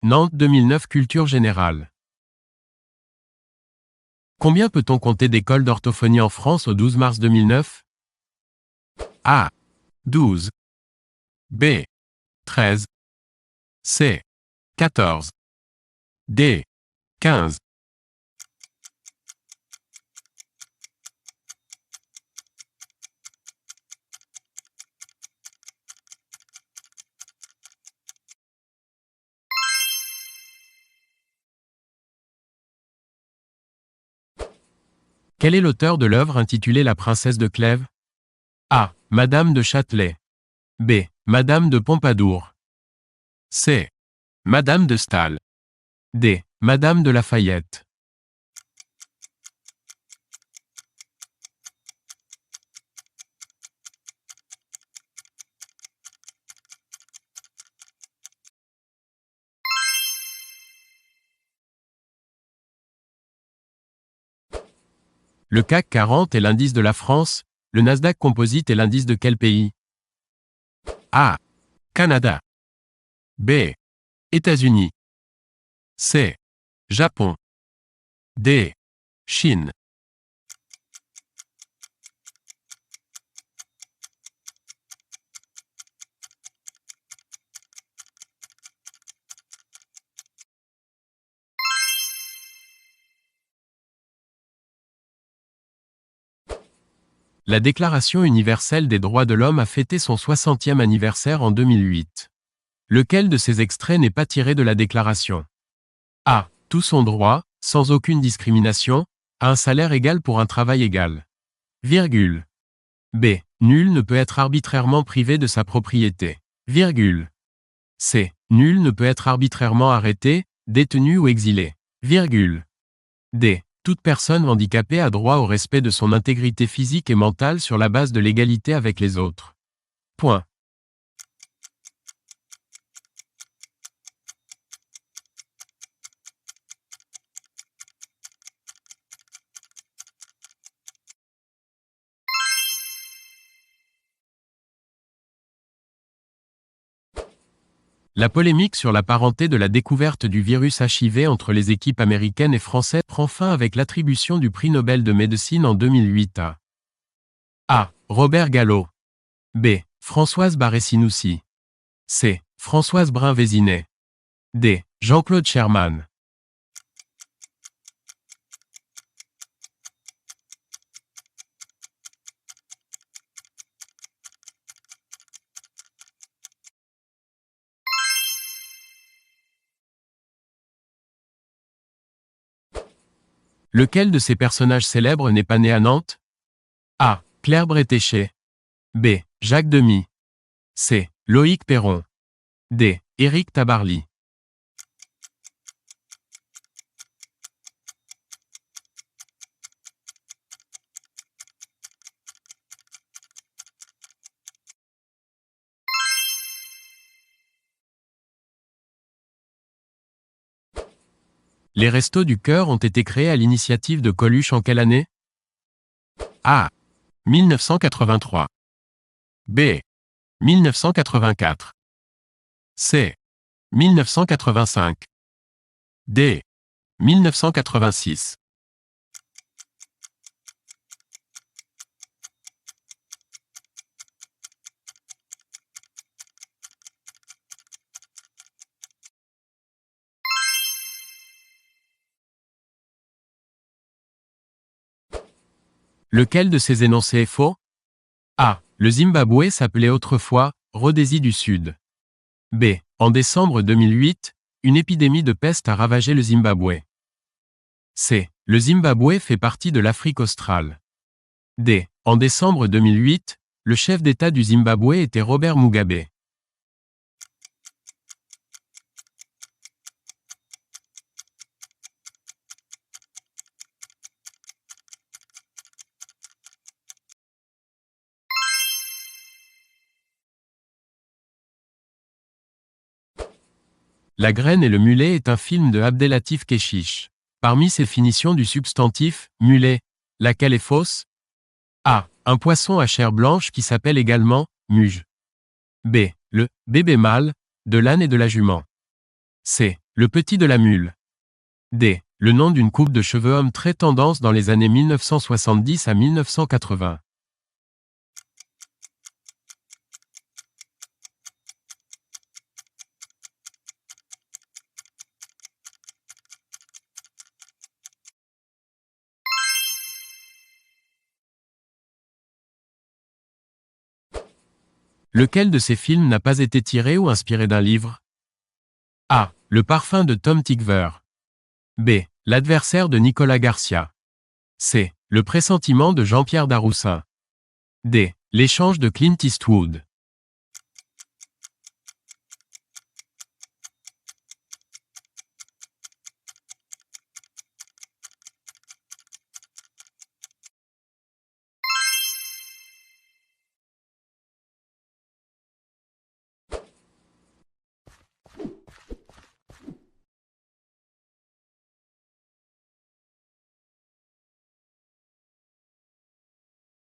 Nantes 2009 Culture générale. Combien peut-on compter d'écoles d'orthophonie en France au 12 mars 2009? A. 12. B. 13. C. 14. D. 15. Quel est l'auteur de l'œuvre intitulée La Princesse de Clèves? A. Madame de Châtelet. B. Madame de Pompadour. C. Madame de Staël. D. Madame de Lafayette. Le CAC 40 est l'indice de la France, le Nasdaq Composite est l'indice de quel pays? A. Canada. B. États-Unis. C. Japon. D. Chine. La Déclaration universelle des droits de l'homme a fêté son 60e anniversaire en 2008. Lequel de ces extraits n'est pas tiré de la déclaration? A. Tous ont droit, sans aucune discrimination, à un salaire égal pour un travail égal. Virgule. B. Nul ne peut être arbitrairement privé de sa propriété. Virgule. C. Nul ne peut être arbitrairement arrêté, détenu ou exilé. Virgule. D. Toute personne handicapée a droit au respect de son intégrité physique et mentale sur la base de l'égalité avec les autres. Point. La polémique sur la parenté de la découverte du virus HIV entre les équipes américaines et françaises prend fin avec l'attribution du prix Nobel de médecine en 2008 à A. Robert Gallo. B. Françoise Barré-Sinoussi. C. Françoise Brun-Vézinet. D. Jean-Claude Sherman. Lequel de ces personnages célèbres n'est pas né à Nantes? A. Claire Bretéché. B. Jacques Demy. C. Loïc Perron. D. Éric Tabarly. Les Restos du Cœur ont été créés à l'initiative de Coluche en quelle année? A. 1983. B. 1984. C. 1985. D. 1986. Lequel de ces énoncés est faux? A. Le Zimbabwe s'appelait autrefois Rhodésie du Sud. B. En décembre 2008, une épidémie de peste a ravagé le Zimbabwe. C. Le Zimbabwe fait partie de l'Afrique australe. D. En décembre 2008, le chef d'État du Zimbabwe était Robert Mugabe. La graine et le mulet est un film de Abdelatif Kechiche. Parmi ces définitions du substantif « mulet », laquelle est fausse? A. Un poisson à chair blanche qui s'appelle également « muge ». B. Le « bébé mâle » de l'âne et de la jument. C. Le petit de la mule. D. Le nom d'une coupe de cheveux homme très tendance dans les années 1970 à 1980. Lequel de ces films n'a pas été tiré ou inspiré d'un livre? A. Le parfum de Tom Tykwer. B. L'adversaire de Nicolas Garcia. C. Le pressentiment de Jean-Pierre Daroussin. D. L'échange de Clint Eastwood.